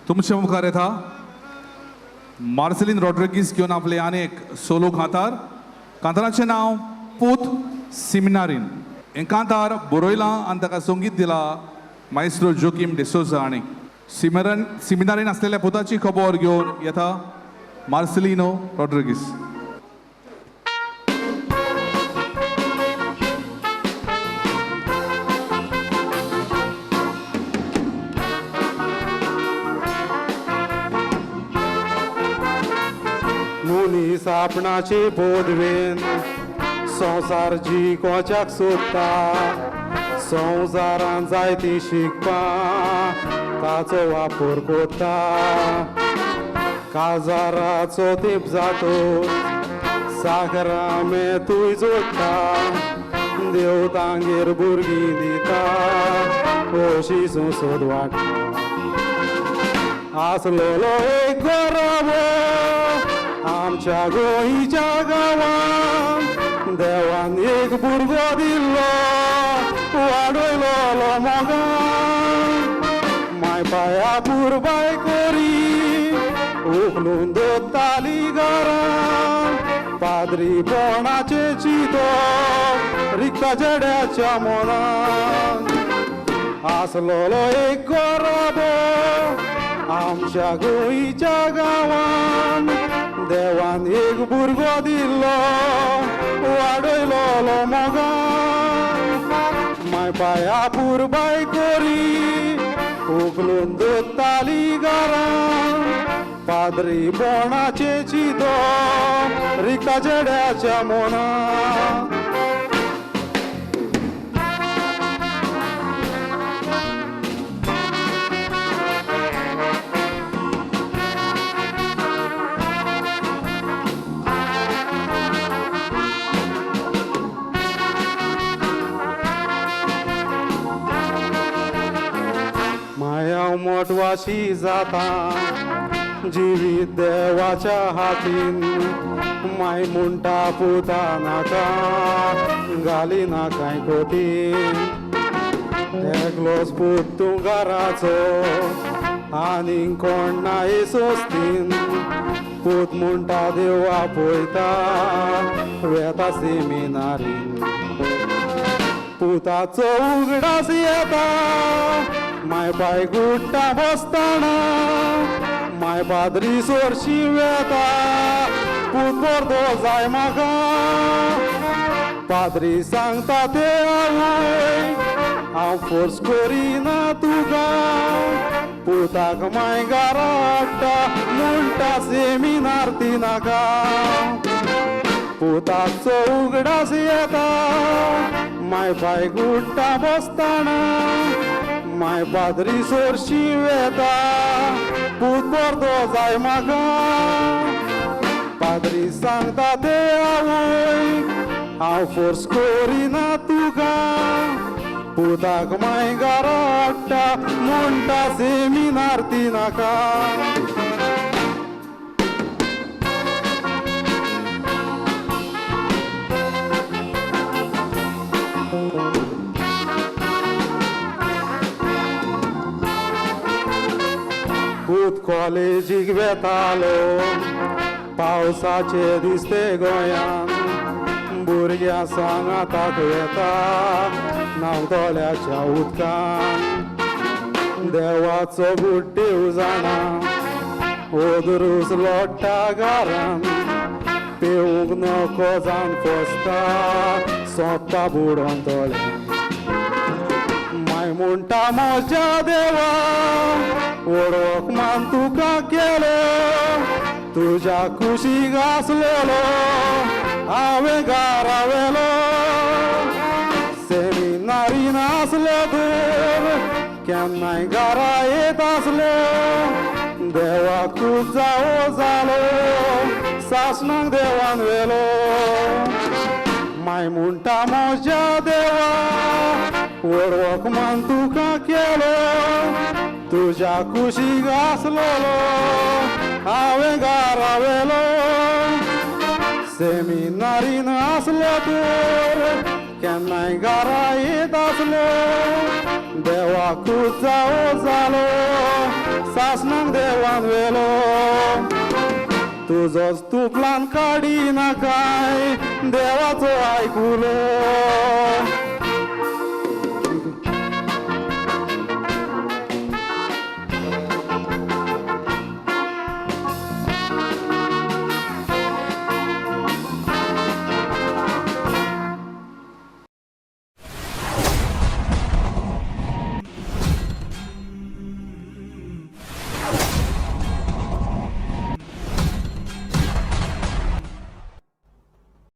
तुमच्या मुखार येता मार्सेलीन रॉड्रिगीस घेवन आपले आनी एक सोलो कांताराचें नांव पूत सिमिनारीन. हें कांतार बरयलां आनी ताका संगीत दिलां मायस्ट्रो जोकीम डिसोजा. आनी सिमिनारीन आसलेल्या पुताची खबर घेवन येता मार्सेलिनो रॉड्रिगीस. मुनीस आपणाचे बोदवेन संवसार जिकोच्याक सोदता. संवसारान जायती शिकपा ताचो वापर कोत्ता. काजाराचो तेंप जातो साखरा मेतूय जोडटा. देव तांगेर भुरगीं दिता अशी संसद वाडटा. आसलेलो एक गरबो आमच्या गोंयच्या गांवांत देवान एक भुरगो दिल्लो वाडयलो मोगान. माय पाया पुरबाय कोरी उखलून दोत्ताली घरान. पाद्री पोणाचे चितो रिक्ता चेड्याच्या मनान. आसलोलो एक गरबो आमच्या गोंयच्या गांवांत देवान एक भुरगो दिल्लो वाडयलो मोगान. माय पाया पुरबाय कोरी उखलून दोत्ताली घरान. पाद्री बोणाचे चितो रिक्ता चेड्याच्या मनान. माया मोटवाशी जाता जिवीत देवाच्या हातीन. माय म्हणटा पुता नाका घाली ना कांय कोटीन. एकलोच पूत तूं घराचो आनीक कोण नाय सोस्तीन. पूत म्हणटा देवा पळयता वेता सेमिनारीन. पुताचो उगडास येता माय बाय गुट्टा बसताना. माय पाद्री सोरशी वेता पूत बरदो जाय म्हाका. पाद्री सांगता ते आवय हांव फोर्स करिना तुका. पुताक माय घरा हाडटा म्हणटा सेमिनार ती नाका. पुताचो उगडास येता माय बाय गुट्टा बसताना. माय पाद्री सोरशी वेता पूत बरदो जाय म्हाका. पाद्री सांगता ते आवय हांव फोर्स करिना तुका. पुताक माय घरा हाडटा म्हणटा सेमिनार ती नाका. पूत कॉलेजीक वेतालो पावसाचे दिसते गोंयान. भुरग्यां सांगाताक वेता नावतोल्याच्या उदकान. देवाचो बुड्डेव जाणा ओदरूस लोडटा घरान. पेवूंक नको जावन फसता सोंपता बुडोन तोळ्यान. माय म्हणटा म्हज्या देवा ओळख मान तुका केलो. तुज्या कुशीक आसलेलो हांवें घारावेलो. सेमिनारीन आसलो दूर केन्नाय घरा येत आसलो. देवाकूच जावो जालो सासणाक देवान वेलो. माय म्हणटा म्हज्या देवा ओळख मान तुका केलो. तुज्या कुशीक आसलेलो हांवें घारावेलो. सेमिनारीन आसलो दूर केन्नाय घरा येत आसलो. देवाकूच जावो जालो सासणांक देवान वेलो तुजोच तूं प्लान काडी ना काय देवाचो आयकुलो